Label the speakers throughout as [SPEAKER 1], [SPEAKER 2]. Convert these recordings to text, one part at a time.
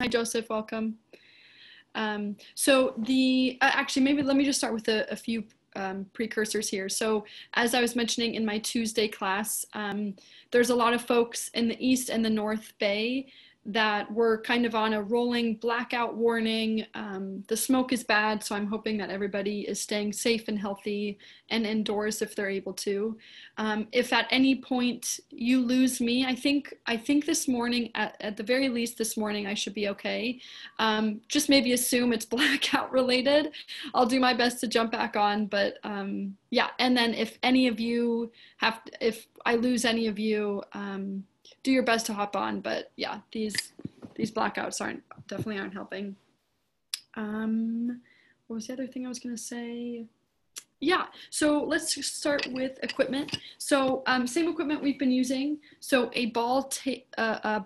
[SPEAKER 1] Hi, Joseph, welcome. Actually, maybe let me just start with a few precursors here. So as I was mentioning in my Tuesday class, there's a lot of folks in the East and the North Bay that were kind of on a rolling blackout warning. The smoke is bad, so I'm hoping that everybody is staying safe and healthy and indoors if they're able to. If at any point you lose me, I think this morning, at the very least this morning, I should be okay. Just maybe assume it's blackout related. I'll do my best to jump back on, but yeah, and then if any of you if I lose any of you, do your best to hop on, but yeah, these blackouts definitely aren't helping. What was the other thing I was going to say? Yeah, so let's start with equipment. So same equipment we've been using. So a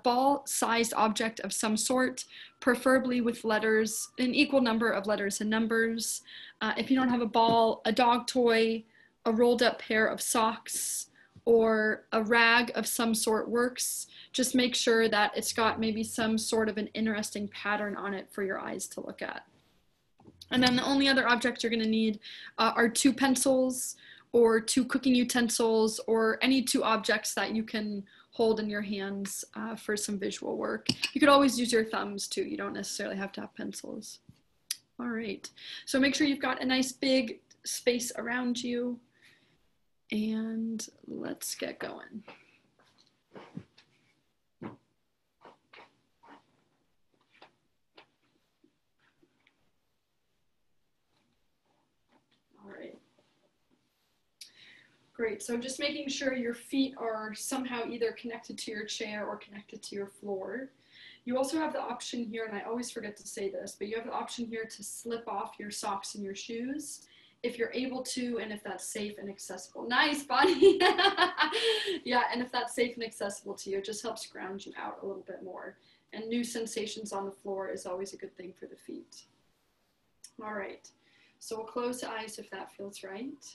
[SPEAKER 1] ball-sized object of some sort, preferably with letters, an equal number of letters and numbers. If you don't have a ball, a dog toy, a rolled up pair of socks, or a rag of some sort works. Just make sure that it's got maybe some sort of an interesting pattern on it for your eyes to look at. And then the only other objects you're going to need are 2 pencils or 2 cooking utensils or any 2 objects that you can hold in your hands for some visual work. You could always use your thumbs too. You don't necessarily have to have pencils. All right, so make sure you've got a nice big space around you. And let's get going. All right. Great, so just making sure your feet are somehow either connected to your chair or connected to your floor. You also have the option here, and I always forget to say this, but you have the option here to slip off your socks and your shoes if you're able to, and if that's safe and accessible. Nice, Bonnie. Yeah, and if that's safe and accessible to you, it just helps ground you out a little bit more. And new sensations on the floor is always a good thing for the feet. All right, so we'll close the eyes if that feels right.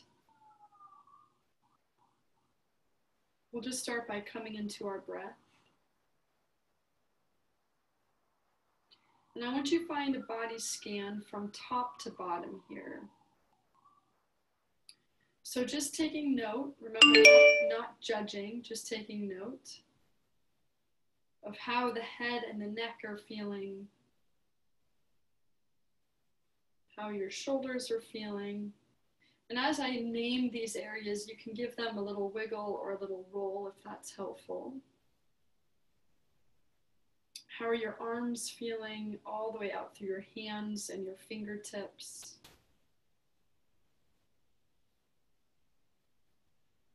[SPEAKER 1] We'll just start by coming into our breath. And I want you to find a body scan from top to bottom here. So just taking note, remember, not judging, just taking note of how the head and the neck are feeling, how your shoulders are feeling. And as I name these areas, you can give them a little wiggle or a little roll if that's helpful. How are your arms feeling all the way out through your hands and your fingertips?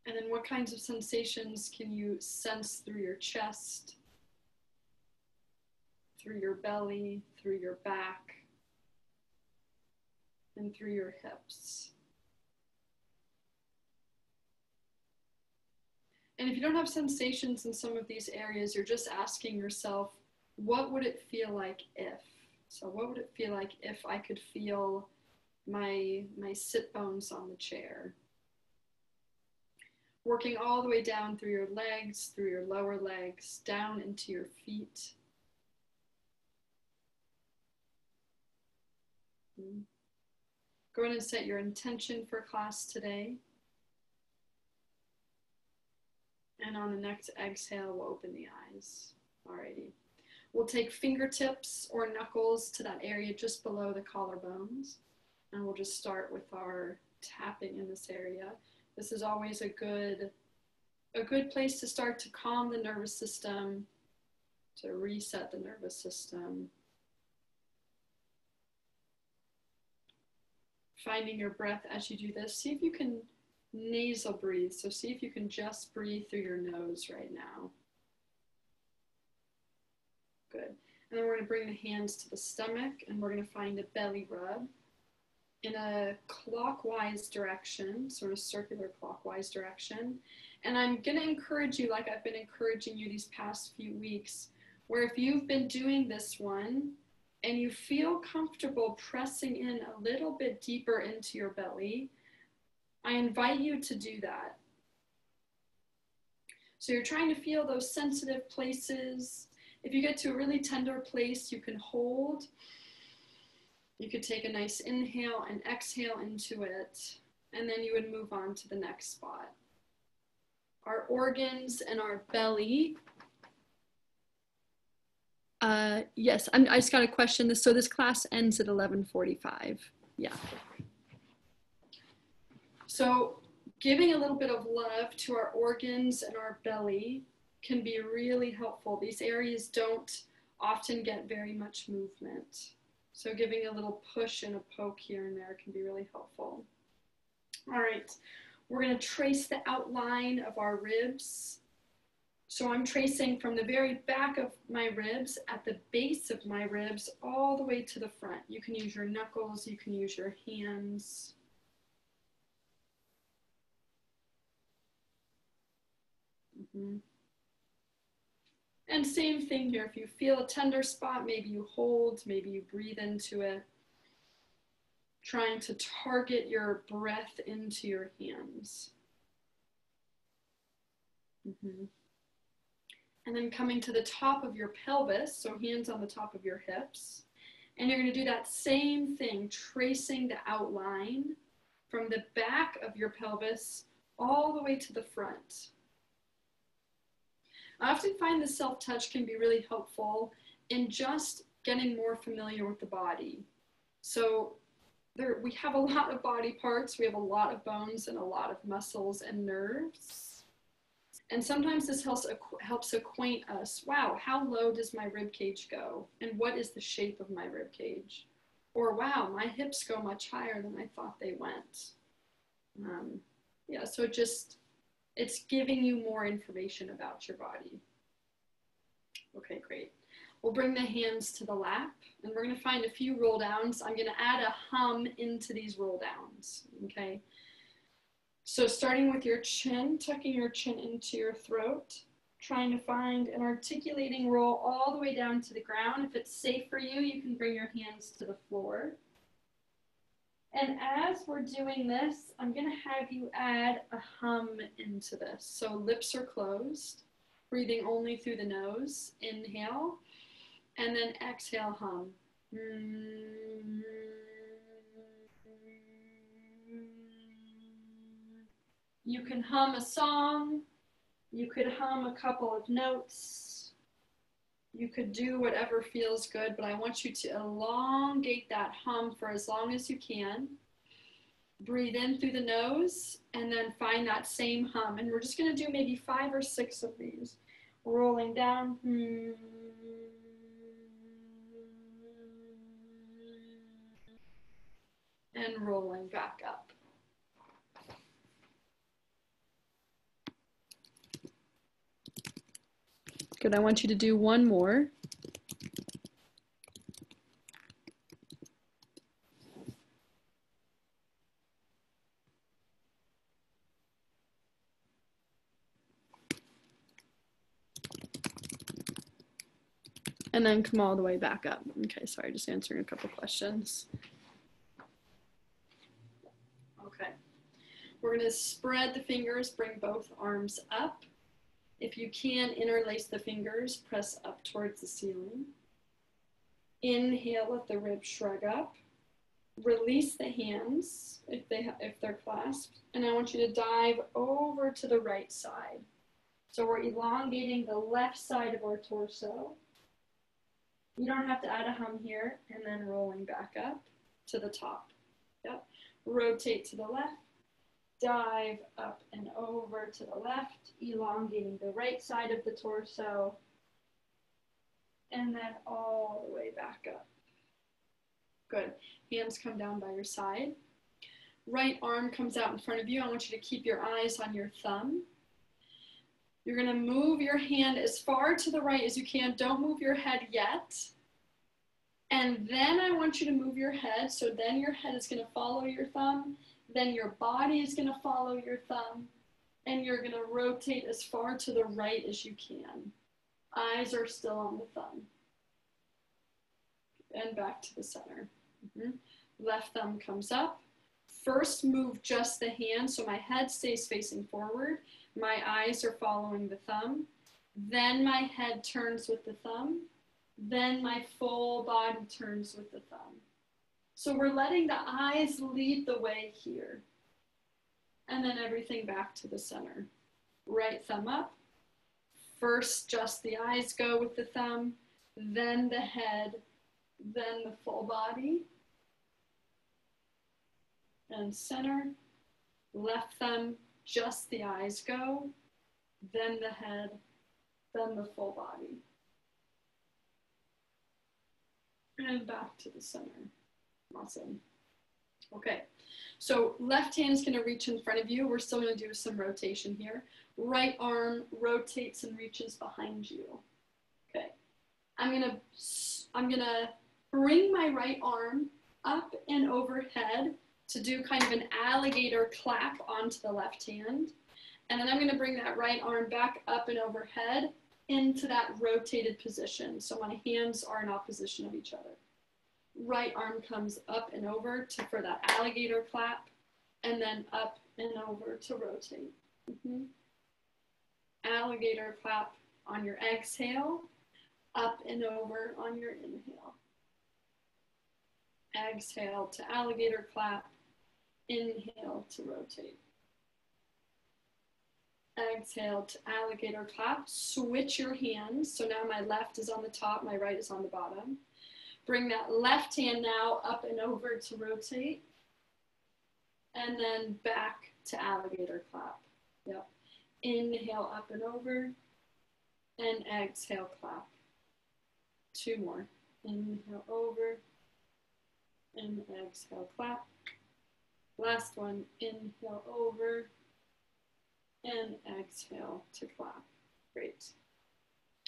[SPEAKER 1] And then what kinds of sensations can you sense through your chest, through your belly, through your back, and through your hips? And if you don't have sensations in some of these areas, you're just asking yourself, what would it feel like if? So what would it feel like if I could feel my sit bones on the chair? Working all the way down through your legs, through your lower legs, down into your feet. Go ahead and set your intention for class today. And on the next exhale, we'll open the eyes. Alrighty. We'll take fingertips or knuckles to that area just below the collarbones. And we'll just start with our tapping in this area. This is always a good place to start to calm the nervous system, to reset the nervous system. Finding your breath as you do this. See if you can nasal breathe. So see if you can just breathe through your nose right now. Good. And then we're going to bring the hands to the stomach and we're going to find a belly rub in a clockwise direction, sort of circular clockwise direction. And I'm going to encourage you, like I've been encouraging you these past few weeks, where if you've been doing this one and you feel comfortable pressing in a little bit deeper into your belly, I invite you to do that. So you're trying to feel those sensitive places. If you get to a really tender place, you can hold. You could take a nice inhale and exhale into it, and then you would move on to the next spot. Our organs and our belly. Yes, I just got a question. So this class ends at 11:45. Yeah. So giving a little bit of love to our organs and our belly can be really helpful. These areas don't often get very much movement. So giving a little push and a poke here and there can be really helpful. All right, we're going to trace the outline of our ribs. So I'm tracing from the very back of my ribs at the base of my ribs all the way to the front. You can use your knuckles, you can use your hands. And same thing here, if you feel a tender spot, maybe you hold, maybe you breathe into it. Trying to target your breath into your hands. And then coming to the top of your pelvis, so hands on the top of your hips. And you're going to do that same thing, tracing the outline from the back of your pelvis all the way to the front. I often find the self-touch can be really helpful in just getting more familiar with the body. So we have a lot of body parts, we have a lot of bones and a lot of muscles and nerves. And sometimes this helps acquaint us, wow, how low does my rib cage go? And what is the shape of my rib cage? Or wow, my hips go much higher than I thought they went. Yeah, so it's giving you more information about your body. Okay, great. We'll bring the hands to the lap, and we're going to find a few roll downs. I'm going to add a hum into these roll downs, okay? So starting with your chin, tucking your chin into your throat, trying to find an articulating roll all the way down to the ground. If it's safe for you, you can bring your hands to the floor. And as we're doing this, I'm going to have you add a hum into this. So lips are closed, breathing only through the nose. Inhale, and then exhale, hum. You can hum a song. You could hum a couple of notes. You could do whatever feels good, but I want you to elongate that hum for as long as you can. Breathe in through the nose and then find that same hum. And we're just going to do maybe 5 or 6 of these. Rolling down. And rolling back up. Good, I want you to do one more. And then come all the way back up. Okay, sorry, just answering a couple questions. Okay, we're gonna spread the fingers, bring both arms up. If you can, interlace the fingers, press up towards the ceiling. Inhale, let the ribs shrug up. Release the hands if they're clasped. And I want you to dive over to the right side. So we're elongating the left side of our torso. You don't have to add a hum here, and then rolling back up to the top. Yep. Rotate to the left. Dive up and over to the left, elongating the right side of the torso, and then all the way back up. Good. Hands come down by your side. Right arm comes out in front of you. I want you to keep your eyes on your thumb. You're going to move your hand as far to the right as you can. Don't move your head yet. And then I want you to move your head. So then your head is going to follow your thumb. Then your body is going to follow your thumb, and you're going to rotate as far to the right as you can. Eyes are still on the thumb. And back to the center. Left thumb comes up. First move just the hand, so my head stays facing forward. My eyes are following the thumb. then my head turns with the thumb, then my full body turns with the thumb. So we're letting the eyes lead the way here. And then everything back to the center. Right thumb up. First, just the eyes go with the thumb, then the head, then the full body. And center. Left thumb, just the eyes go, then the head, then the full body. And back to the center. Awesome. Okay, so left hand is going to reach in front of you. We're still going to do some rotation here. Right arm rotates and reaches behind you. Okay, I'm gonna bring my right arm up and overhead to do kind of an alligator clap onto the left hand. And then I'm going to bring that right arm back up and overhead into that rotated position. So my hands are in opposition of each other. Right arm comes up and over for that alligator clap, and then up and over to rotate. Alligator clap on your exhale, up and over on your inhale. Exhale to alligator clap, inhale to rotate. Exhale to alligator clap, switch your hands. So now my left is on the top, my right is on the bottom. Bring that left hand now up and over to rotate. And then back to alligator clap. Yep. Inhale up and over. And exhale clap. Two more. Inhale over. And exhale clap. Last one. Inhale over. And exhale to clap. Great.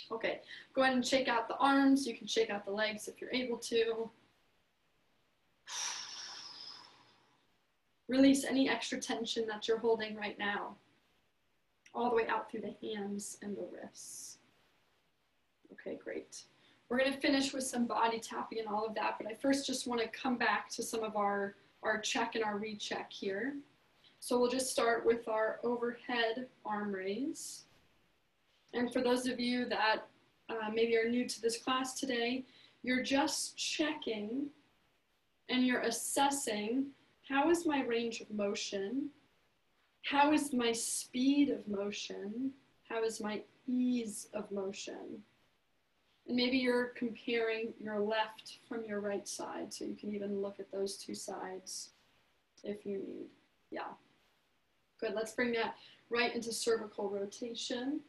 [SPEAKER 1] Okay, go ahead and shake out the arms. You can shake out the legs if you're able to. Release any extra tension that you're holding right now, all the way out through the hands and the wrists. Okay, great. We're going to finish with some body tapping and all of that, but I first just want to come back to some of our check and our recheck here. So we'll just start with our overhead arm raise. And for those of you that maybe are new to this class today, you're just checking and you're assessing, how is my range of motion? How is my speed of motion? How is my ease of motion? And maybe you're comparing your left from your right side, so you can even look at those two sides if you need. Yeah. Good, let's bring that right into cervical rotation.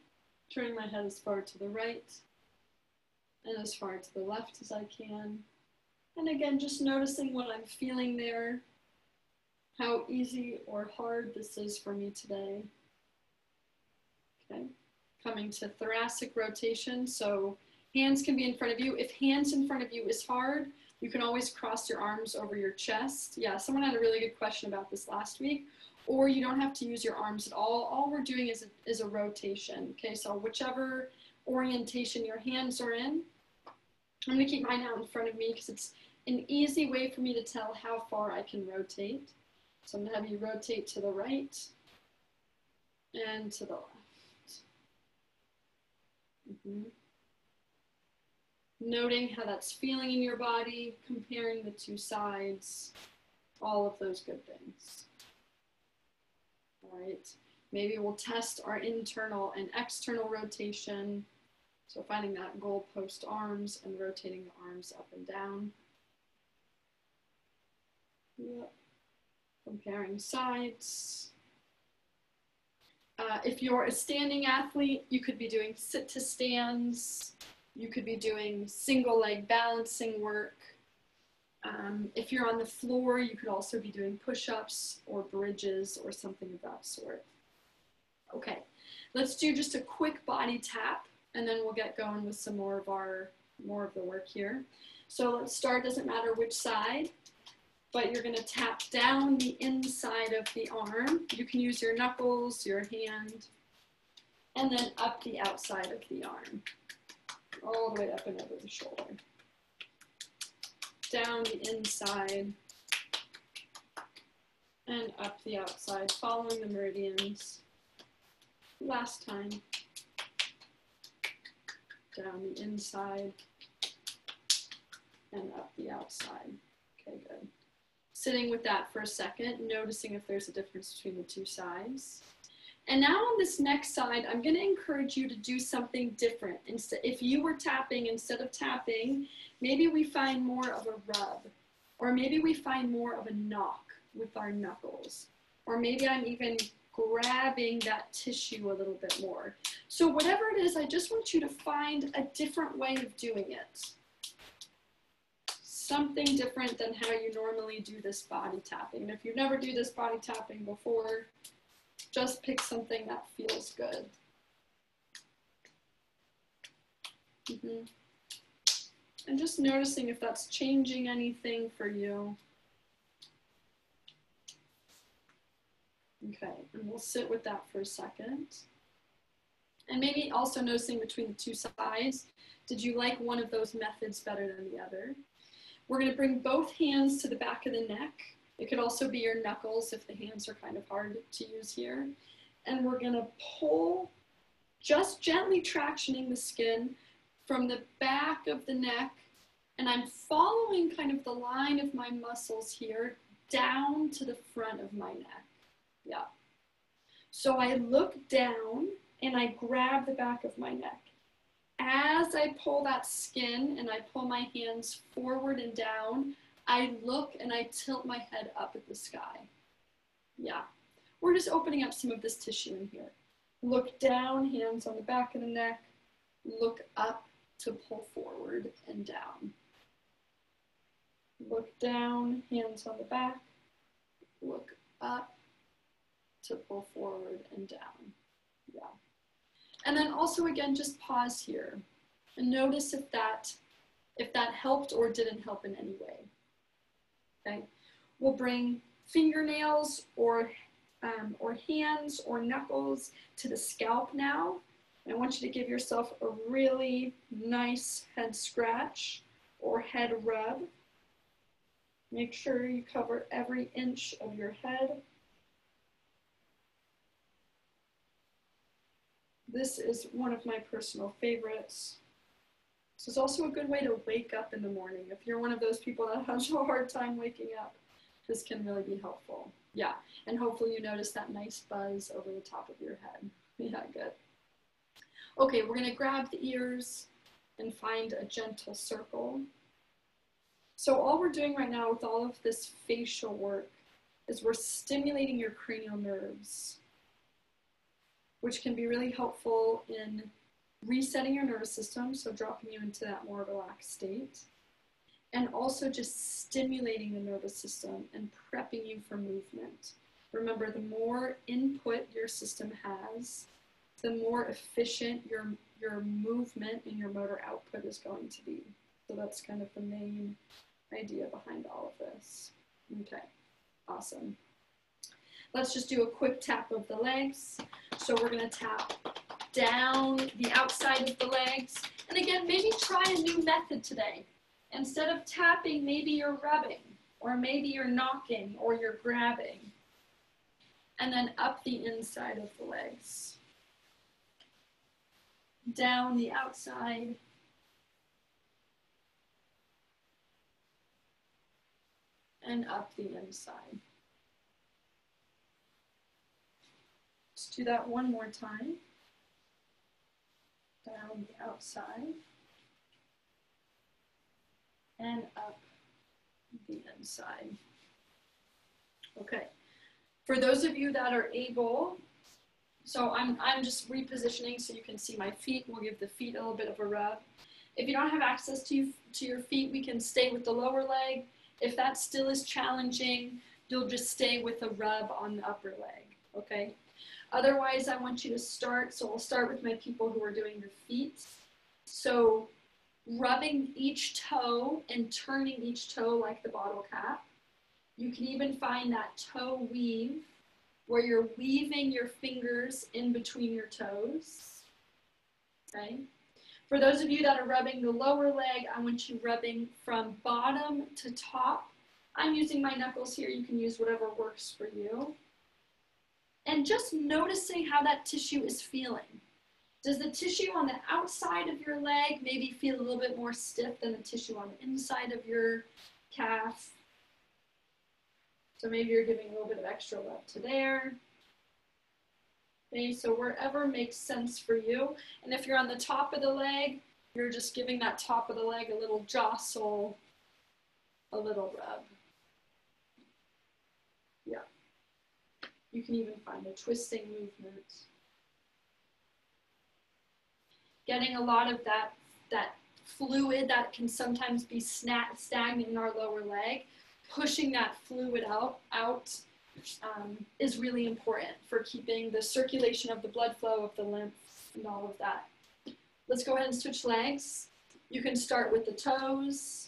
[SPEAKER 1] Turning my head as far to the right and as far to the left as I can. And again, just noticing what I'm feeling there, how easy or hard this is for me today. Okay, coming to thoracic rotation. So hands can be in front of you. If hands in front of you is hard, you can always cross your arms over your chest. Yeah, someone had a really good question about this last week. Or you don't have to use your arms at all. All we're doing is a rotation. Okay, so whichever orientation your hands are in, I'm gonna keep mine out in front of me because it's an easy way for me to tell how far I can rotate. So I'm gonna have you rotate to the right and to the left. Noting how that's feeling in your body, comparing the two sides, all of those good things. All right, maybe we'll test our internal and external rotation. So finding that goalpost arms and rotating the arms up and down. Yep. Comparing sides. If you're a standing athlete, you could be doing sit to stands. You could be doing single leg balancing work. If you're on the floor, you could also be doing push-ups or bridges or something of that sort. Okay, let's do just a quick body tap, and then we'll get going with some more of the work here. So let's start, doesn't matter which side, but you're gonna tap down the inside of the arm. You can use your knuckles, your hand, and then up the outside of the arm, all the way up and over the shoulder. Down the inside and up the outside, following the meridians. Last time. down the inside, and up the outside. Okay, good. Sitting with that for a second, noticing if there's a difference between the two sides. And now on this next side, I'm going to encourage you to do something different. If you were tapping, instead of tapping, maybe we find more of a rub, or maybe we find more of a knock with our knuckles, or maybe I'm even grabbing that tissue a little bit more. So whatever it is, I just want you to find a different way of doing it. Something different than how you normally do this body tapping. And if you've never do this body tapping before, just pick something that feels good. And just noticing if that's changing anything for you. Okay, and we'll sit with that for a second. And maybe also noticing between the two sides, did you like one of those methods better than the other? We're going to bring both hands to the back of the neck. It could also be your knuckles if the hands are kind of hard to use here. And we're going to pull, just gently tractioning the skin from the back of the neck. And I'm following kind of the line of my muscles here down to the front of my neck. Yeah. So I look down and I grab the back of my neck. As I pull that skin and I pull my hands forward and down, I look and I tilt my head up at the sky. Yeah. We're just opening up some of this tissue in here. Look down, hands on the back of the neck. Look up to pull forward and down. Look down, hands on the back. Look up to pull forward and down. Yeah. And then also again, just pause here and notice if that helped or didn't help in any way. Okay. We'll bring fingernails or hands or knuckles to the scalp now. I want you to give yourself a really nice head scratch or head rub. Make sure you cover every inch of your head. This is one of my personal favorites. This is also a good way to wake up in the morning. If you're one of those people that has a hard time waking up, this can really be helpful. Yeah, and hopefully you notice that nice buzz over the top of your head. Yeah, good. Okay, we're gonna grab the ears and find a gentle circle. So all we're doing right now with all of this facial work is we're stimulating your cranial nerves, which can be really helpful in resetting your nervous system, so dropping you into that more relaxed state, and also just stimulating the nervous system and prepping you for movement. Remember, the more input your system has, the more efficient your movement and your motor output is going to be. So that's kind of the main idea behind all of this. Okay, awesome. Let's just do a quick tap of the legs. So we're gonna tap down the outside of the legs. And again, maybe try a new method today. Instead of tapping, maybe you're rubbing, or maybe you're knocking, or you're grabbing. And then up the inside of the legs. Down the outside. And up the inside. Let's do that one more time. Down the outside. And up the inside. Okay. For those of you that are able, so I'm just repositioning so you can see my feet. We'll give the feet a little bit of a rub. If you don't have access to your feet, we can stay with the lower leg. If that still is challenging, you'll just stay with a rub on the upper leg, okay? Otherwise, I want you to start, so I'll start with my people who are doing the feet. So rubbing each toe and turning each toe like the bottle cap. You can even find that toe weave where you're weaving your fingers in between your toes, okay? For those of you that are rubbing the lower leg, I want you rubbing from bottom to top. I'm using my knuckles here. You can use whatever works for you. And just noticing how that tissue is feeling. Does the tissue on the outside of your leg maybe feel a little bit more stiff than the tissue on the inside of your calf? So maybe you're giving a little bit of extra love to there. Okay, so wherever makes sense for you. And if you're on the top of the leg, you're just giving that top of the leg a little jostle, a little rub. Yeah. You can even find a twisting movement. Getting a lot of that fluid that can sometimes be stagnant in our lower leg, pushing that fluid out is really important for keeping the circulation of the blood flow of the lymph and all of that. Let's go ahead and switch legs. You can start with the toes.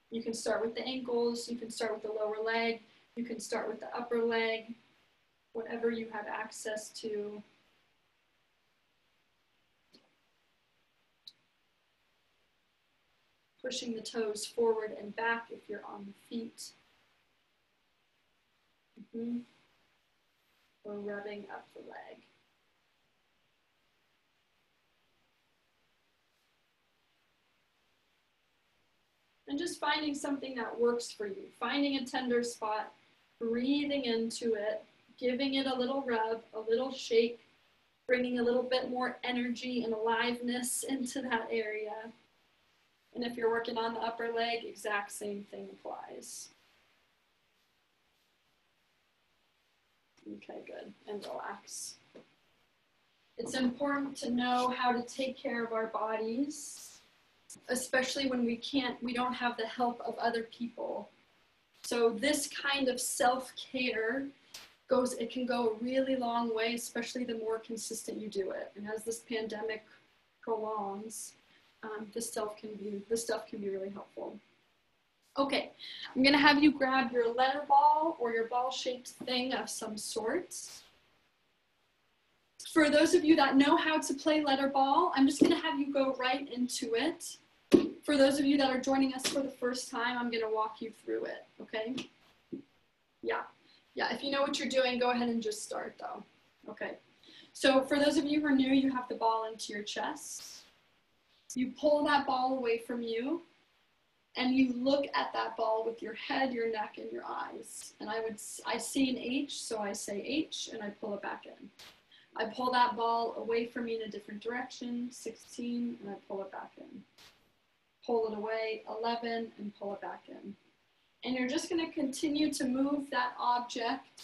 [SPEAKER 1] You can start with the ankles. You can start with the lower leg. You can start with the upper leg, whatever you have access to. Pushing the toes forward and back if you're on the feet. Or rubbing up the leg. And just finding something that works for you. Finding a tender spot, breathing into it, giving it a little rub, a little shake, bringing a little bit more energy and aliveness into that area. And if you're working on the upper leg, exact same thing applies. Okay, good, and relax. It's important to know how to take care of our bodies, especially when we don't have the help of other people. So this kind of self-care it can go a really long way, especially the more consistent you do it. And as this pandemic prolongs, this stuff can be really helpful. Okay, I'm gonna have you grab your letter ball or your ball-shaped thing of some sort. For those of you that know how to play letter ball, I'm just gonna have you go right into it. For those of you that are joining us for the first time, I'm gonna walk you through it, okay? Yeah, if you know what you're doing, go ahead and just start though, okay? So for those of you who are new, you have the ball into your chest. You pull that ball away from you, and you look at that ball with your head, your neck, and your eyes. And I see an H, so I say H, and I pull it back in. I pull that ball away from me in a different direction, 16, and I pull it back in. Pull it away, 11, and pull it back in. And you're just gonna continue to move that object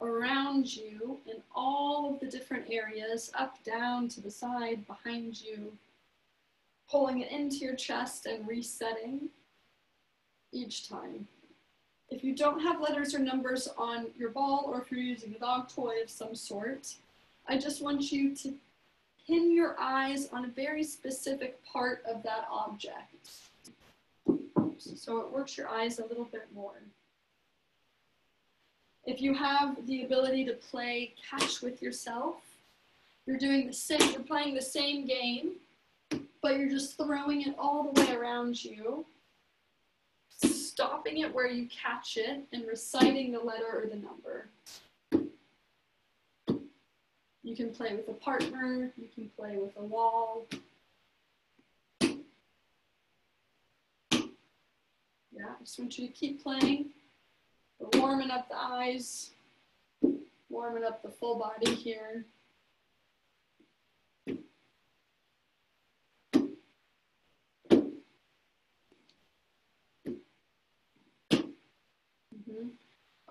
[SPEAKER 1] around you in all of the different areas, up, down, to the side, behind you, pulling it into your chest and resetting each time. If you don't have letters or numbers on your ball, or if you're using a dog toy of some sort, I just want you to pin your eyes on a very specific part of that object. So it works your eyes a little bit more. If you have the ability to play catch with yourself, you're playing the same game, but you're just throwing it all the way around you, stopping it where you catch it, and reciting the letter or the number. You can play with a partner, you can play with a wall. Yeah, I just want you to keep playing. We're warming up the eyes, warming up the full body here.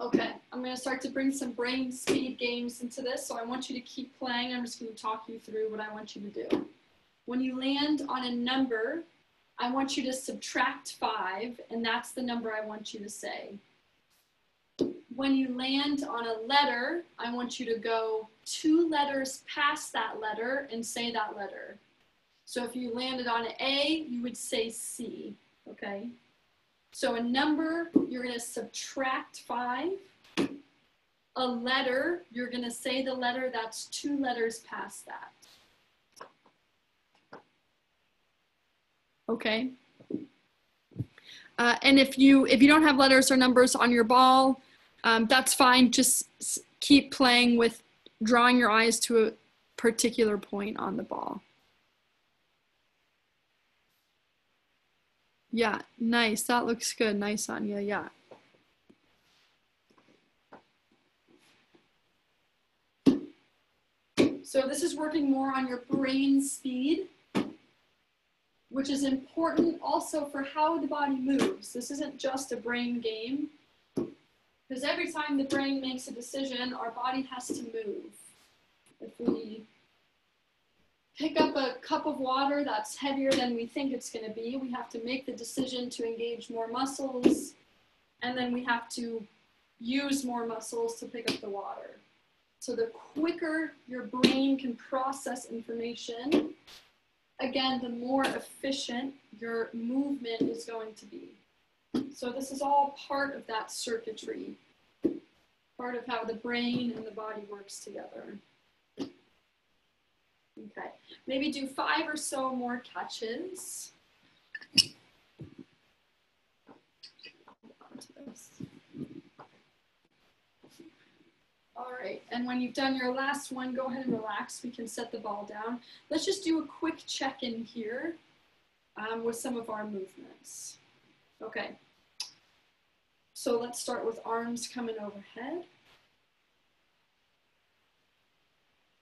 [SPEAKER 1] Okay, I'm going to start to bring some brain speed games into this, so I want you to keep playing. I'm just going to talk you through what I want you to do. When you land on a number, I want you to subtract 5, and that's the number I want you to say. When you land on a letter, I want you to go 2 letters past that letter and say that letter. So if you landed on an A, you would say C, okay? So a number, you're going to subtract 5. A letter, you're going to say the letter that's 2 letters past that. Okay. And if you don't have letters or numbers on your ball, that's fine. Just keep playing with drawing your eyes to a particular point on the ball. Yeah, nice. That looks good. Nice, Anya. Yeah. So this is working more on your brain speed, which is important also for how the body moves. This isn't just a brain game, because every time the brain makes a decision, our body has to move. If we pick up a cup of water that's heavier than we think it's going to be, we have to make the decision to engage more muscles, and then we have to use more muscles to pick up the water. So the quicker your brain can process information, again, the more efficient your movement is going to be. So this is all part of that circuitry, part of how the brain and the body works together. Okay, maybe do 5 or so more catches. All right, and when you've done your last one, go ahead and relax. We can set the ball down. Let's just do a quick check-in here with some of our movements. Okay, so let's start with arms coming overhead.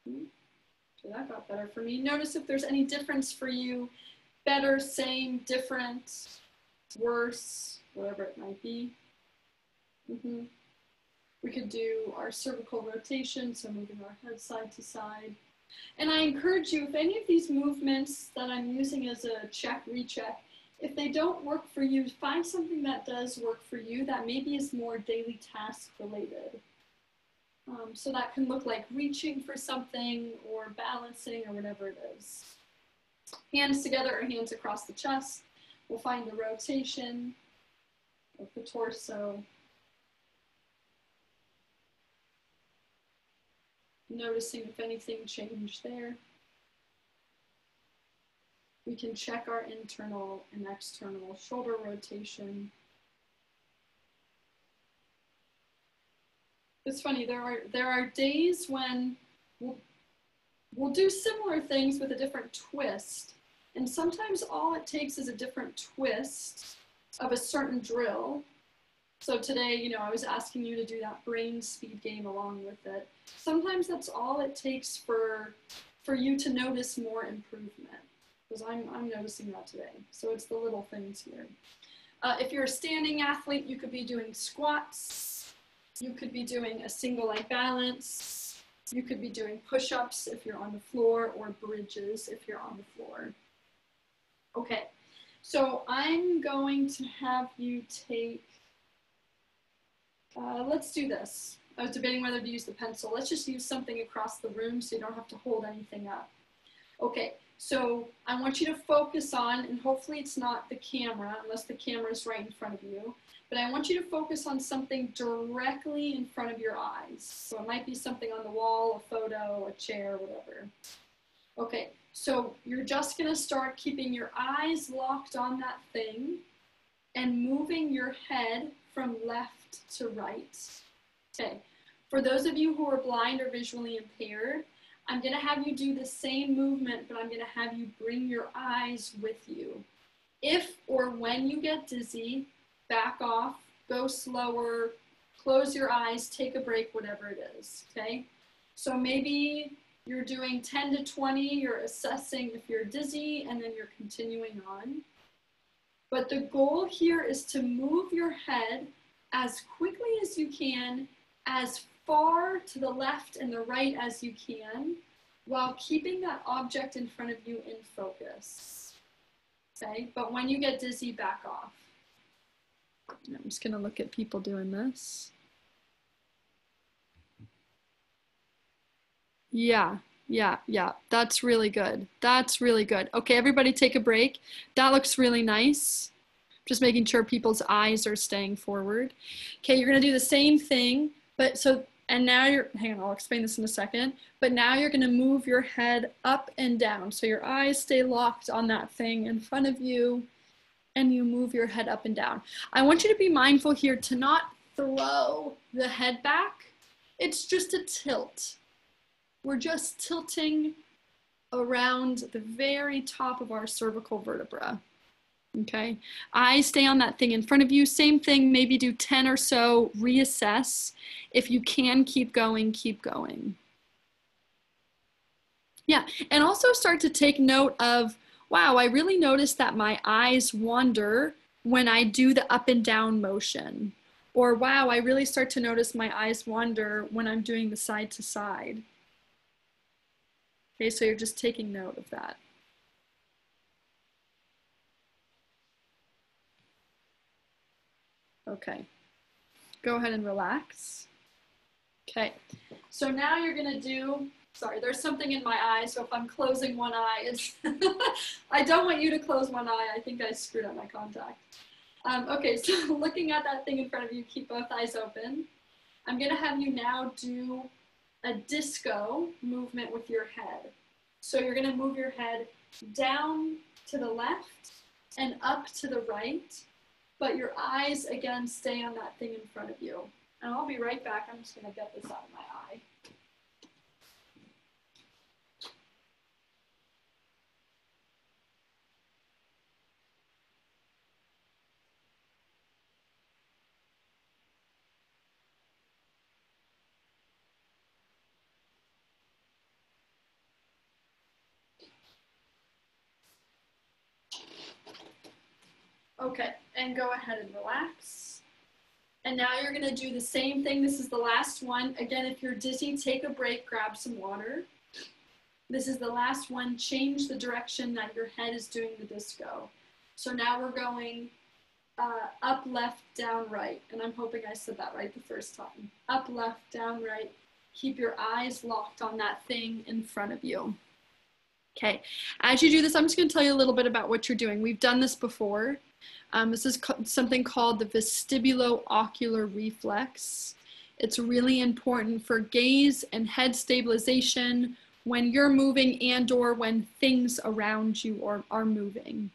[SPEAKER 1] So that got better for me. Notice if there's any difference for you. Better, same, different, worse, whatever it might be. We could do our cervical rotation, so moving our head side to side. And I encourage you, if any of these movements that I'm using as a check, recheck, if they don't work for you, find something that does work for you that maybe is more daily task related. So that can look like reaching for something or balancing or whatever it is. Hands together or hands across the chest. We'll find the rotation of the torso. Noticing if anything changed there. We can check our internal and external shoulder rotation. It's funny, there are days when we'll do similar things with a different twist, and sometimes all it takes is a different twist of a certain drill. So today, you know, I was asking you to do that brain speed game along with it. Sometimes that's all it takes for you to notice more improvement, because I'm noticing that today. So it's the little things here. If you're a standing athlete, you could be doing squats. You could be doing a single leg balance. You could be doing push-ups if you're on the floor, or bridges if you're on the floor. Okay, so I'm going to have you take, let's do this. I was debating whether to use the pencil. Let's just use something across the room so you don't have to hold anything up. Okay, so I want you to focus on, and hopefully it's not the camera, unless the camera is right in front of you, but I want you to focus on something directly in front of your eyes. So it might be something on the wall, a photo, a chair, whatever. Okay, so you're just gonna start keeping your eyes locked on that thing and moving your head from left to right. Okay, for those of you who are blind or visually impaired, I'm gonna have you do the same movement, but I'm gonna have you bring your eyes with you. If or when you get dizzy, back off, go slower, close your eyes, take a break, whatever it is, okay? So maybe you're doing 10 to 20, you're assessing if you're dizzy, and then you're continuing on. But the goal here is to move your head as quickly as you can, as far to the left and the right as you can, while keeping that object in front of you in focus, okay? But when you get dizzy, back off. I'm just gonna look at people doing this. Yeah, that's really good. That's really good. Okay, everybody take a break. That looks really nice. Just making sure people's eyes are staying forward. Okay, you're gonna do the same thing, but so, and now you're, hang on, I'll explain this in a second, but now you're gonna move your head up and down. So your eyes stay locked on that thing in front of you, and you move your head up and down. I want you to be mindful here to not throw the head back. It's just a tilt. we're just tilting around the very top of our cervical vertebra. Okay, eyes stay on that thing in front of you. Same thing, maybe do 10 or so, reassess. If you can, keep going, keep going. Yeah, and also start to take note of, wow, I really notice that my eyes wander when I do the up and down motion. Or wow, I really start to notice my eyes wander when I'm doing the side to side. Okay, so you're just taking note of that. Okay, go ahead and relax. Okay, so now you're gonna do, sorry, there's something in my eye, so if I'm closing one eye, it's I don't want you to close one eye. I think I screwed up my contact. Okay, so looking at that thing in front of you, keep both eyes open. I'm gonna have you now do a disco movement with your head. So you're gonna move your head down to the left and up to the right, but your eyes, again, stay on that thing in front of you. And I'll be right back. I'm just gonna get this out of my eye. Okay, and go ahead and relax. And now you're gonna do the same thing. This is the last one. Again, if you're dizzy, take a break, grab some water. This is the last one. Change the direction that your head is doing the disco. So now we're going up, left, down, right. And I'm hoping I said that right the first time. Up, left, down, right. Keep your eyes locked on that thing in front of you. Okay, as you do this, I'm just gonna tell you a little bit about what you're doing. We've done this before. This is something called the vestibulo-ocular reflex. It's really important for gaze and head stabilization when you're moving and or when things around you are moving.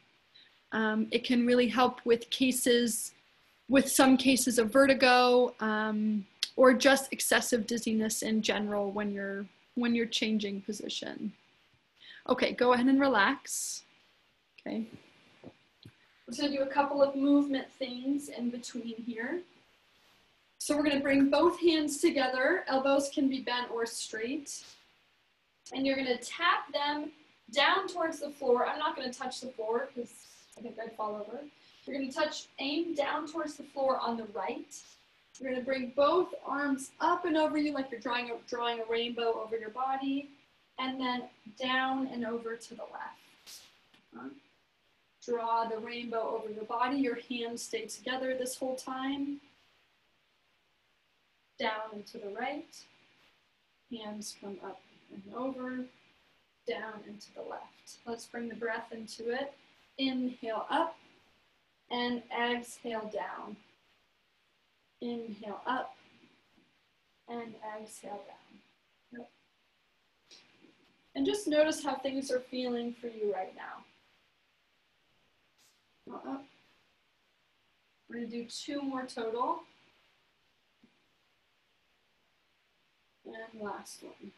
[SPEAKER 1] It can really help with some cases of vertigo or just excessive dizziness in general when you're changing position. Okay, go ahead and relax. Okay. We're just gonna do a couple of movement things in between here. So we're gonna bring both hands together. Elbows can be bent or straight. And you're gonna tap them down towards the floor. I'm not gonna touch the floor because I think I'd fall over. You're gonna aim down towards the floor on the right. You're gonna bring both arms up and over you like you're drawing a rainbow over your body. And then down and over to the left. Draw the rainbow over your body. Your hands stay together this whole time. Down and to the right. Hands come up and over. Down and to the left. Let's bring the breath into it. Inhale up and exhale down. Inhale up and exhale down. Yep. And just notice how things are feeling for you right now. Up. We're going to do 2 more total. And last one.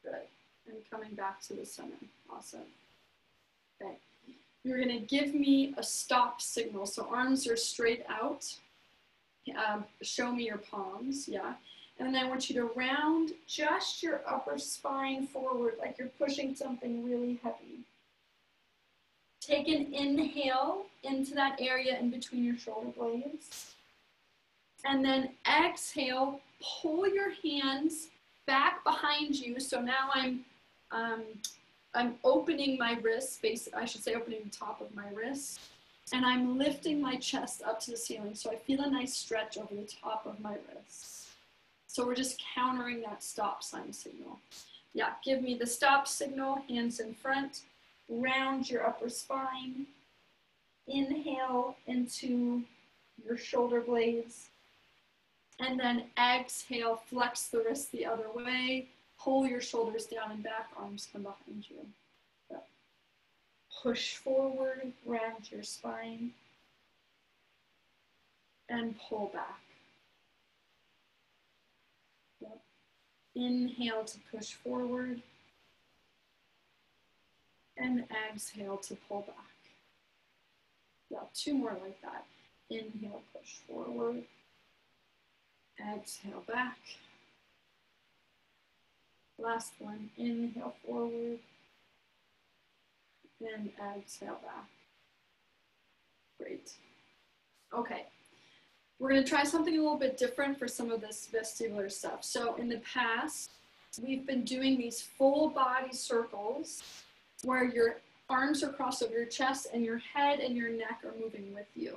[SPEAKER 1] Good. And coming back to the center. Awesome. Okay. You're going to give me a stop signal. So arms are straight out. Show me your palms. Yeah. And then I want you to round just your upper spine forward like you're pushing something really heavy. Take an inhale into that area in between your shoulder blades. And then exhale, pull your hands back behind you. So now I'm opening my wrists, I should say opening the top of my wrists. And I'm lifting my chest up to the ceiling. So I feel a nice stretch over the top of my wrists. So we're just countering that stop sign signal. Yeah, give me the stop signal, hands in front. Round your upper spine. Inhale into your shoulder blades. And then exhale, flex the wrist the other way. Pull your shoulders down and back, arms come behind you. Yep. Push forward, round your spine. And pull back. Yep. Inhale to push forward. And exhale to pull back. Yeah, 2 more like that. Inhale, push forward. Exhale, back. Last one. Inhale, forward. And exhale, back. Great. Okay. We're going to try something a little bit different for some of this vestibular stuff. So in the past, we've been doing these full body circles where your arms are crossed over your chest and your head and your neck are moving with you.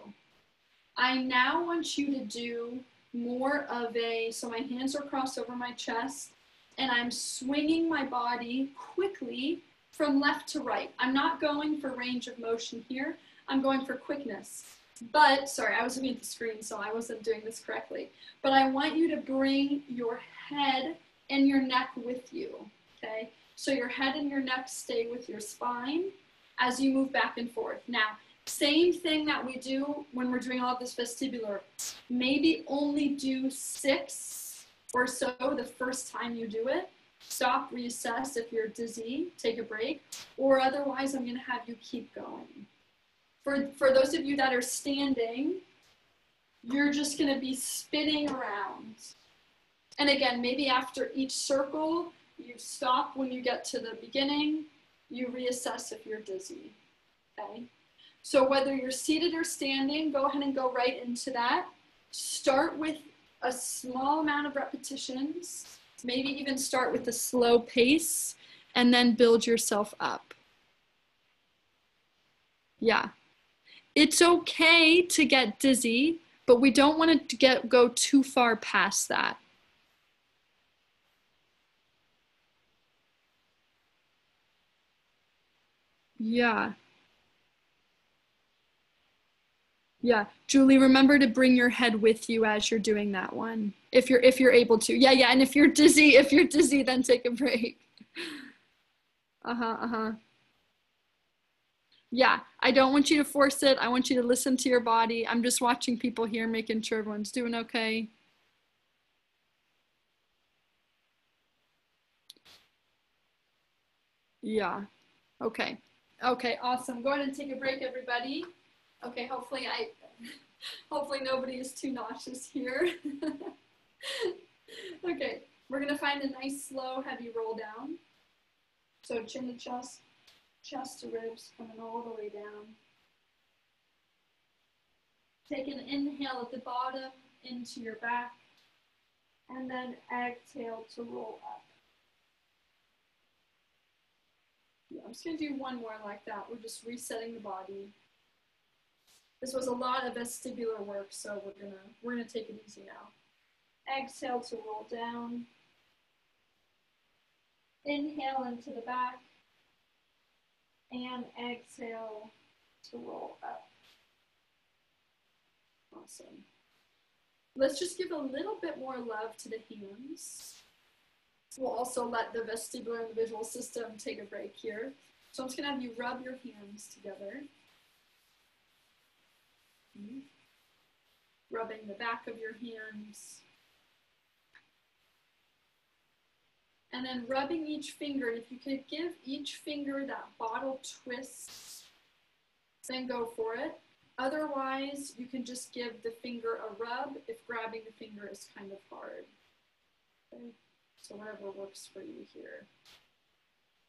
[SPEAKER 1] I now want you to do more of so my hands are crossed over my chest and I'm swinging my body quickly from left to right. I'm not going for range of motion here. I'm going for quickness. But, sorry, I was looking at the screen, so I wasn't doing this correctly. But I want you to bring your head and your neck with you, okay? So your head and your neck stay with your spine as you move back and forth. Now, same thing that we do when we're doing all of this vestibular. Maybe only do 6 or so the first time you do it. Stop, reassess if you're dizzy, take a break, or otherwise I'm going to have you keep going. For those of you that are standing, you're just going to be spinning around. And again, maybe after each circle, you stop when you get to the beginning, you reassess if you're dizzy, okay? So whether you're seated or standing, go ahead and go right into that. Start with a small amount of repetitions, maybe even start with a slow pace, and then build yourself up. Yeah. It's okay to get dizzy, but we don't want it to go too far past that. Yeah. Yeah. Julie, remember to bring your head with you as you're doing that one. If you're able to. Yeah, yeah. And if you're dizzy, then take a break. Uh-huh. Yeah, I don't want you to force it. I want you to listen to your body. I'm just watching people here, making sure everyone's doing okay. Yeah. Okay. Okay, awesome. Go ahead and take a break, everybody. Okay, hopefully nobody is too nauseous here. Okay, we're gonna find a nice, slow, heavy roll down. So chin to chest, chest to ribs, coming all the way down. Take an inhale at the bottom into your back, and then exhale to roll up. Yeah, I'm just gonna do one more like that. We're just resetting the body. This was a lot of vestibular work, so we're gonna take it easy now. Exhale to roll down. Inhale into the back. And exhale to roll up. Awesome. Let's just give a little bit more love to the hands. We'll also let the vestibular and the visual system take a break here. So I'm just gonna have you rub your hands together. Rubbing the back of your hands. And then rubbing each finger. If you could give each finger that bottle twist, then go for it. Otherwise, you can just give the finger a rub if grabbing the finger is kind of hard. Okay? So whatever works for you here.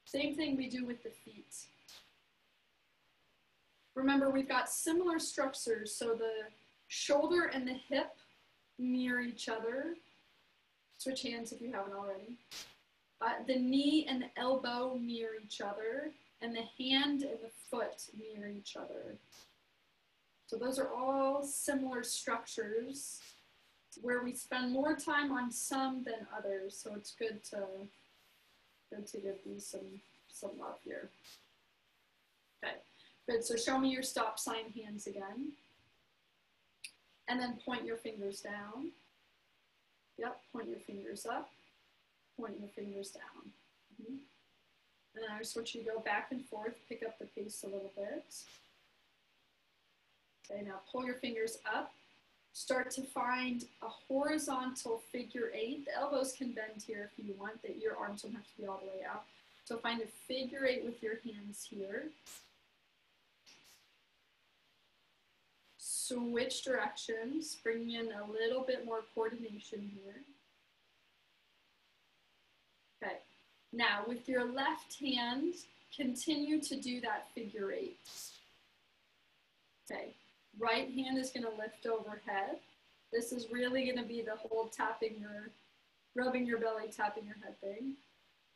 [SPEAKER 1] Same thing we do with the feet. Remember, we've got similar structures. So the shoulder and the hip mirror each other. Switch hands if you haven't already. The knee and the elbow mirror each other, and the hand and the foot mirror each other. So those are all similar structures where we spend more time on some than others. So it's good to give these some love here. Okay, good. So show me your stop sign hands again. And then point your fingers down. Yep, point your fingers up. Point your fingers down. And then I just want you to go back and forth, pick up the pace a little bit. Okay, now pull your fingers up, Start to find a horizontal figure 8. The elbows can bend here if you want, that your arms don't have to be all the way out. So find a figure 8 with your hands here. Switch directions, bring in a little bit more coordination here. Okay, now with your left hand, continue to do that figure 8. Okay, right hand is going to lift overhead. This is really going to be the whole rubbing your belly, tapping your head thing.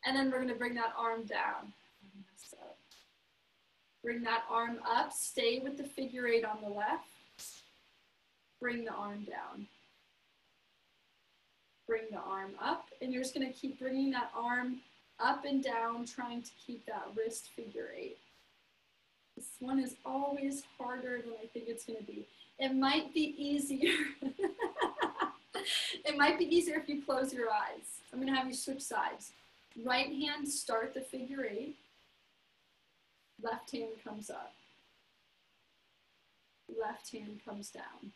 [SPEAKER 1] And then we're going to bring that arm down. Bring that arm up, stay with the figure 8 on the left. Bring the arm down. Bring the arm up, and you're just going to keep bringing that arm up and down, trying to keep that wrist figure 8. This one is always harder than I think it's going to be. It might be easier. It might be easier if you close your eyes. I'm going to have you switch sides. Right hand, start the figure 8. Left hand comes up. Left hand comes down.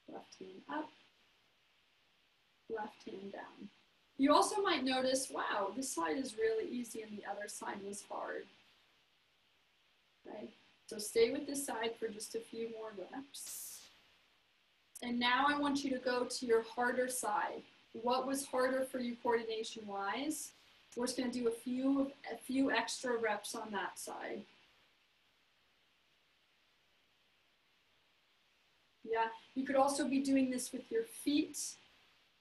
[SPEAKER 1] Left hand up. Left hand down. You also might notice, wow, this side is really easy and the other side was hard. Okay, so stay with this side for just a few more reps. And now I want you to go to your harder side. What was harder for you coordination-wise? We're just going to do a few extra reps on that side. Yeah, you could also be doing this with your feet.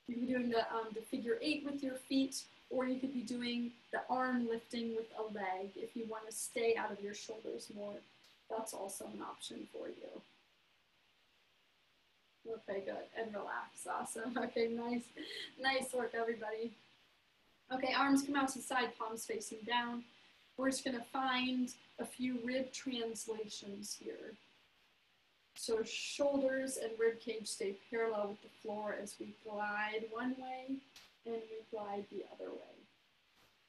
[SPEAKER 1] You could be doing the figure 8 with your feet, or you could be doing the arm lifting with a leg if you want to stay out of your shoulders more. That's also an option for you. Okay, good, and relax, awesome. Okay, nice work, everybody. Okay, arms come out to the side, palms facing down. We're just gonna find a few rib translations here. So shoulders and rib cage stay parallel with the floor as we glide one way and we glide the other way.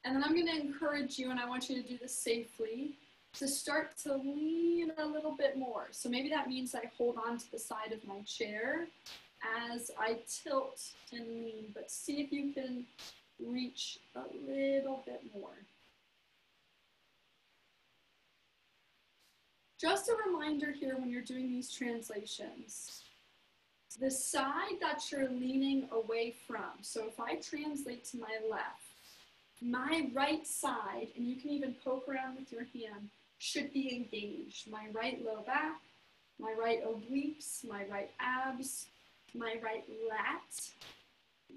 [SPEAKER 1] And then I'm going to encourage you, and I want you to do this safely, to start to lean a little bit more. So maybe that means I hold on to the side of my chair as I tilt and lean, but see if you can reach a little bit more. Just a reminder here when you're doing these translations, the side that you're leaning away from, so if I translate to my left, my right side, and you can even poke around with your hand, should be engaged. My right low back, my right obliques, my right abs, my right lat,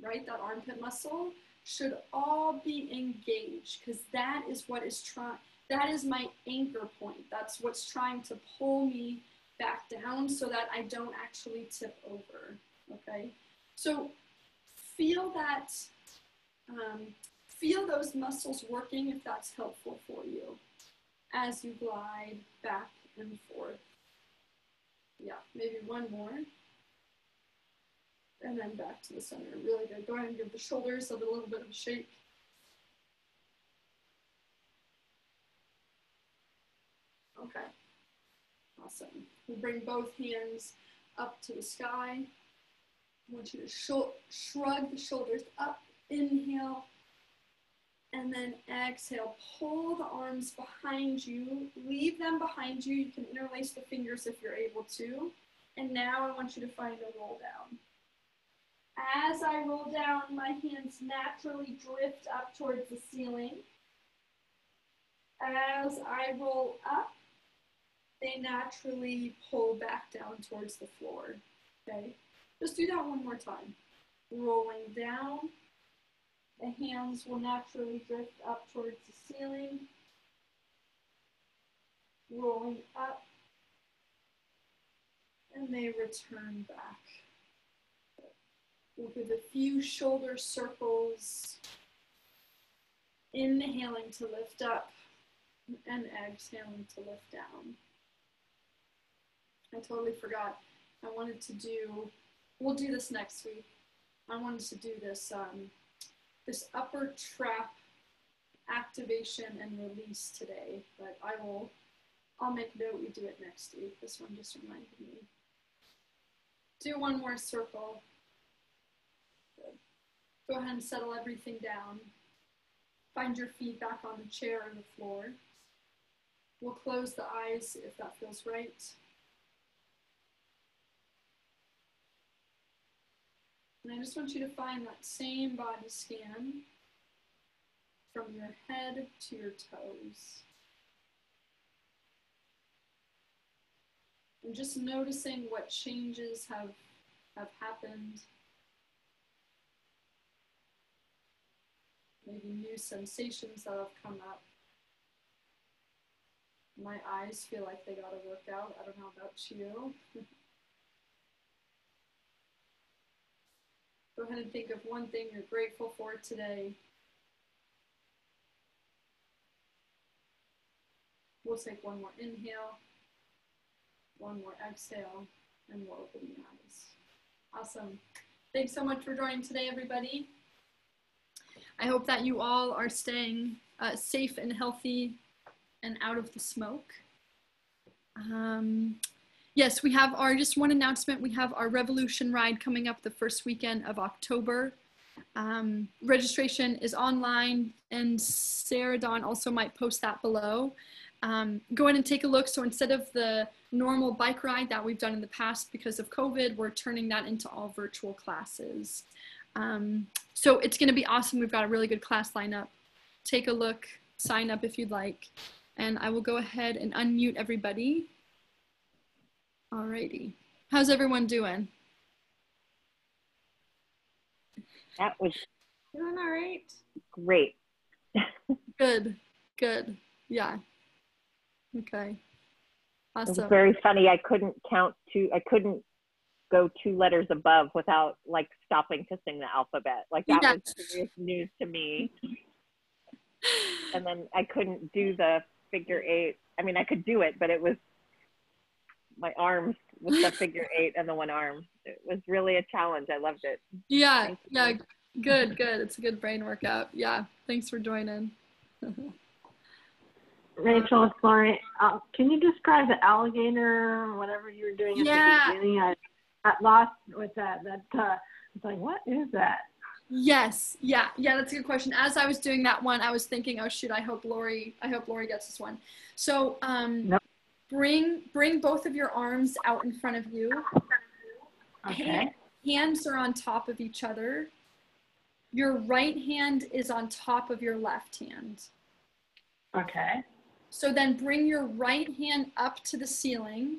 [SPEAKER 1] right, that armpit muscle, should all be engaged, because that is what is that is my anchor point. That's what's trying to pull me back down so that I don't actually tip over, okay? So feel that, feel those muscles working if that's helpful for you as you glide back and forth. Yeah, maybe one more. And then back to the center, really good. Go ahead and give the shoulders a little bit of a shake. Okay, awesome. We'll bring both hands up to the sky. I want you to shrug the shoulders up, inhale, and then exhale. Pull the arms behind you, leave them behind you. You can interlace the fingers if you're able to. And now I want you to find a roll down. As I roll down, my hands naturally drift up towards the ceiling. As I roll up, they naturally pull back down towards the floor, okay? Just do that one more time. Rolling down, the hands will naturally drift up towards the ceiling. Rolling up, and they return back. We'll give a few shoulder circles, inhaling to lift up, and exhaling to lift down. I totally forgot. I wanted to do, we'll do this next week. I wanted to do this, this upper trap activation and release today, but I'll make note we do it next week. This one just reminded me. Do one more circle. Good. Go ahead and settle everything down. Find your feet back on the chair or the floor. We'll close the eyes if that feels right. And I just want you to find that same body scan from your head to your toes. And just noticing what changes have happened. Maybe new sensations that have come up. My eyes feel like they got to work out. I don't know about you. Go ahead and think of one thing you're grateful for today. We'll take one more inhale, one more exhale, and we'll open the eyes. Awesome. Thanks so much for joining today, everybody. I hope that you all are staying safe and healthy and out of the smoke. Yes, we have just one announcement. We have our Revolution Ride coming up the first weekend of October. Registration is online, and Sarah Dawn also might post that below. Go ahead and take a look. So instead of the normal bike ride that we've done in the past because of COVID, we're turning that into all virtual classes. So it's going to be awesome. We've got a really good class lineup. Take a look, sign up if you'd like, and I will go ahead and unmute everybody. Alrighty. How's everyone doing?
[SPEAKER 2] That was
[SPEAKER 1] doing all right.
[SPEAKER 2] Great.
[SPEAKER 1] Good. Yeah. Okay. Awesome.
[SPEAKER 2] It was very funny. I couldn't go 2 letters above without like stopping to sing the alphabet. Like that was serious news to me. And then I couldn't do the figure 8. I mean, I could do it, but it was my arms with the figure 8 and the one arm. It was really a challenge. I loved it.
[SPEAKER 1] Yeah. Good. It's a good brain workout. Yeah. Thanks for joining.
[SPEAKER 3] Rachel, it's Lori. Can you describe the alligator or whatever you were doing at the beginning? I got lost with that. It's like, what is that?
[SPEAKER 1] Yes. Yeah, that's a good question. As I was doing that one, I was thinking, oh shoot, I hope Lori gets this one. So
[SPEAKER 3] nope.
[SPEAKER 1] bring both of your arms out in front of you.
[SPEAKER 3] Okay.
[SPEAKER 1] Hands are on top of each other. Your right hand is on top of your left hand.
[SPEAKER 3] Okay.
[SPEAKER 1] So then bring your right hand up to the ceiling.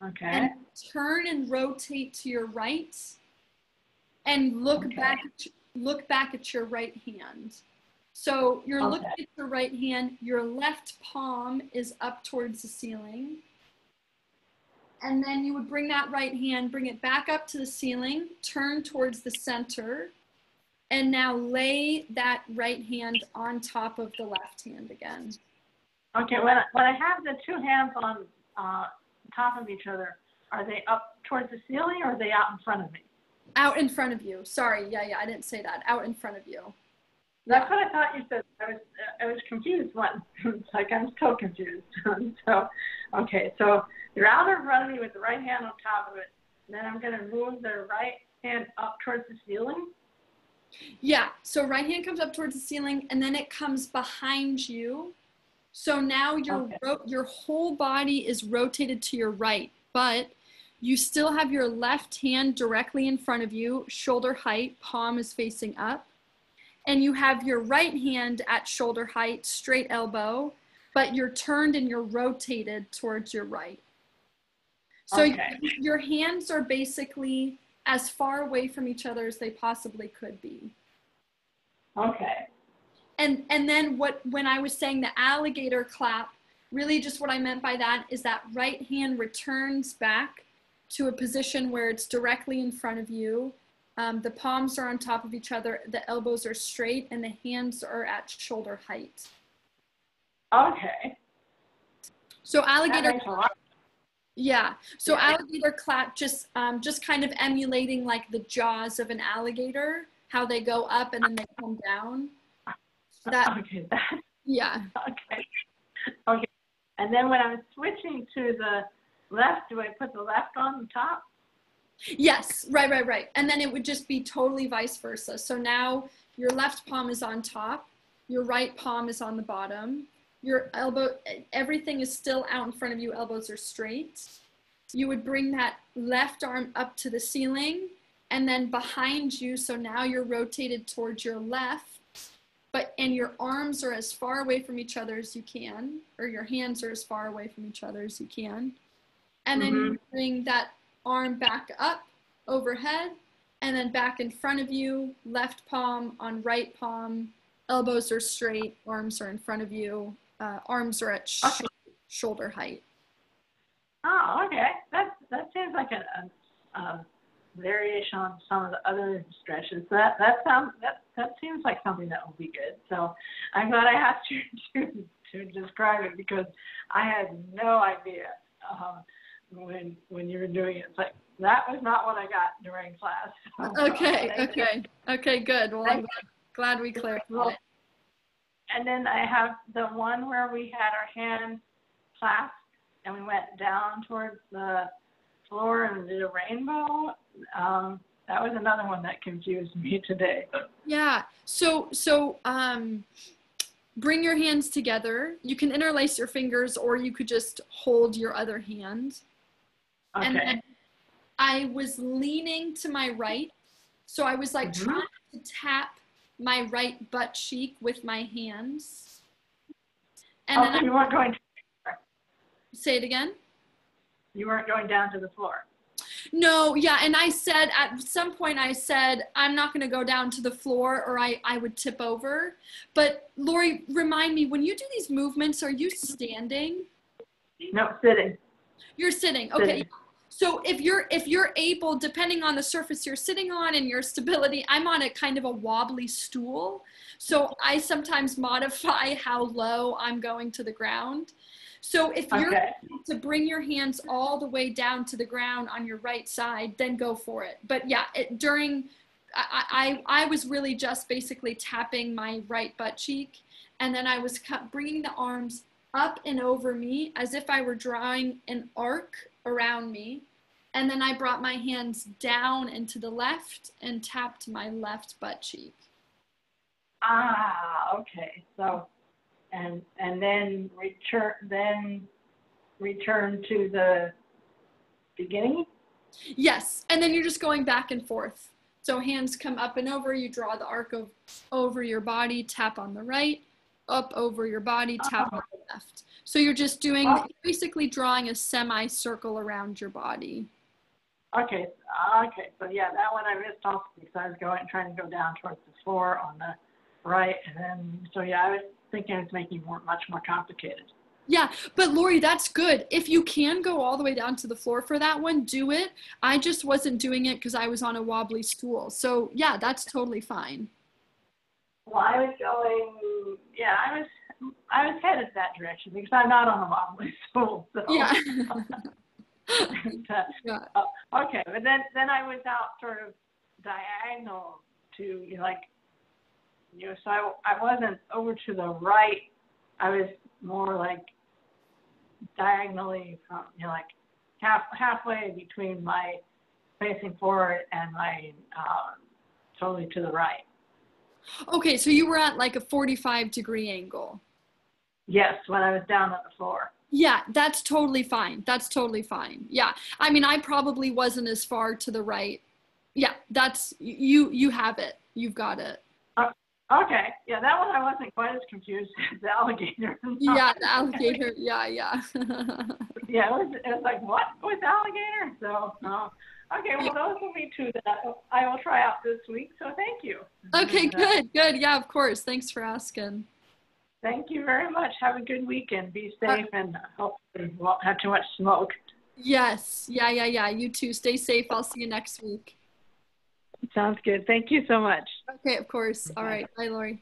[SPEAKER 3] Okay.
[SPEAKER 1] And turn and rotate to your right. And look back at your right hand. So you're looking at your right hand, your left palm is up towards the ceiling. And then you would bring that right hand, bring it back up to the ceiling, turn towards the center, and now lay that right hand on top of the left hand again.
[SPEAKER 3] Okay, when I have the 2 hands on top of each other, are they up towards the ceiling or are they out in front of me?
[SPEAKER 1] Out in front of you. Sorry, yeah, I didn't say that. Out in front of you.
[SPEAKER 3] That's what I thought you said. I was confused. It's like I'm so confused. So they're out in front of me with the right hand on top of it. And then I'm going to move the right hand up towards the ceiling.
[SPEAKER 1] Yeah. So right hand comes up towards the ceiling, and then it comes behind you. So now your whole body is rotated to your right, but you still have your left hand directly in front of you, shoulder height, palm is facing up. And you have your right hand at shoulder height, straight elbow, but you're turned and you're rotated towards your right. So your hands are basically as far away from each other as they possibly could be.
[SPEAKER 3] Okay.
[SPEAKER 1] And then when I was saying the alligator clap, really just what I meant by that is that right hand returns back to a position where it's directly in front of you. The palms are on top of each other, the elbows are straight, and the hands are at shoulder height.
[SPEAKER 3] Okay.
[SPEAKER 1] So alligator clap, alligator clap, just kind of emulating like the jaws of an alligator, how they go up and then they come down. Yeah.
[SPEAKER 3] Okay. And then when I'm switching to the left, do I put the left on the top?
[SPEAKER 1] Yes, right. And then it would just be totally vice versa. So now your left palm is on top, your right palm is on the bottom, your elbow, everything is still out in front of you, elbows are straight. You would bring that left arm up to the ceiling and then behind you, so now you're rotated towards your left, and your arms are as far away from each other as you can, or your hands are as far away from each other as you can. And then you bring that arm back up overhead and then back in front of you, left palm on right palm, elbows are straight, arms are in front of you, arms are at shoulder height.
[SPEAKER 3] Oh, okay. That seems like a variation on some of the other stretches. That seems like something that will be good. So I'm glad I asked you to describe it, because I had no idea when you were doing it. It's like, that was not what I got during class.
[SPEAKER 1] Okay, good. Well, I'm glad we clarified it.
[SPEAKER 3] And then I have the one where we had our hands clasped and we went down towards the floor and did a rainbow. That was another one that confused me today.
[SPEAKER 1] Yeah. So bring your hands together. You can interlace your fingers, or you could just hold your other hand.
[SPEAKER 3] Okay.
[SPEAKER 1] And then I was leaning to my right. So I was like trying to tap my right butt cheek with my hands. And then
[SPEAKER 3] you weren't going to...
[SPEAKER 1] Say it again?
[SPEAKER 3] You weren't going down to the floor.
[SPEAKER 1] No, yeah, and I said, at some point I said, I'm not going to go down to the floor or I would tip over. But Lori, remind me, when you do these movements, are you standing?
[SPEAKER 3] No, sitting.
[SPEAKER 1] You're sitting, okay. Sitting. So if you're able, depending on the surface you're sitting on and your stability, I'm on a kind of a wobbly stool. So I sometimes modify how low I'm going to the ground. So if you're able to bring your hands all the way down to the ground on your right side, then go for it. But yeah, I was really just basically tapping my right butt cheek, and then I was bringing the arms up and over me as if I were drawing an arc around me. And then I brought my hands down and to the left and tapped my left butt cheek.
[SPEAKER 3] Ah, okay. So, and then return to the beginning?
[SPEAKER 1] Yes, and then you're just going back and forth. So hands come up and over, you draw the arc over your body, tap on the right, up over your body, tap on the left. So you're just doing, basically drawing a semicircle around your body.
[SPEAKER 3] Okay, so yeah, that one I missed off because I was trying to go down towards the floor on the right, and then, so yeah, I was thinking it's making much more complicated.
[SPEAKER 1] Yeah, but Lori, that's good. If you can go all the way down to the floor for that one, do it. I just wasn't doing it because I was on a wobbly stool. So yeah, that's totally fine.
[SPEAKER 3] Well, I was going, yeah, I was headed that direction because I'm not on a wobbly stool. So.
[SPEAKER 1] Yeah.
[SPEAKER 3] Yeah. Okay, but then I was out sort of diagonal to, so I wasn't over to the right. I was more like diagonally from, like halfway between my facing forward and my totally to the right.
[SPEAKER 1] Okay, so you were at like a 45-degree angle.
[SPEAKER 3] Yes, when I was down on the floor.
[SPEAKER 1] Yeah, that's totally fine. That's totally fine. Yeah, I mean, I probably wasn't as far to the right. Yeah, that's, you have it. You've got it.
[SPEAKER 3] Okay, yeah, that one I wasn't quite as confused as the alligator.
[SPEAKER 1] Yeah, the alligator, yeah.
[SPEAKER 3] Yeah, it was like, what was alligator? So, okay, well, those will be two that I will try out this week, so thank you.
[SPEAKER 1] Okay, good. Yeah, of course. Thanks for asking.
[SPEAKER 3] Thank you very much. Have a good weekend. Be safe and hopefully won't have too much smoke.
[SPEAKER 1] Yes, yeah. You too. Stay safe. I'll see you next week.
[SPEAKER 3] Sounds good. Thank you so much.
[SPEAKER 1] Okay, of course. All right. Bye, Lori.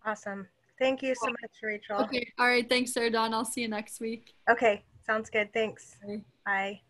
[SPEAKER 4] Awesome. Thank you so much, Rachel.
[SPEAKER 1] Okay. All right. Thanks, Sarah Dawn. I'll see you next week.
[SPEAKER 4] Okay. Sounds good. Thanks.
[SPEAKER 1] Bye.
[SPEAKER 4] Bye.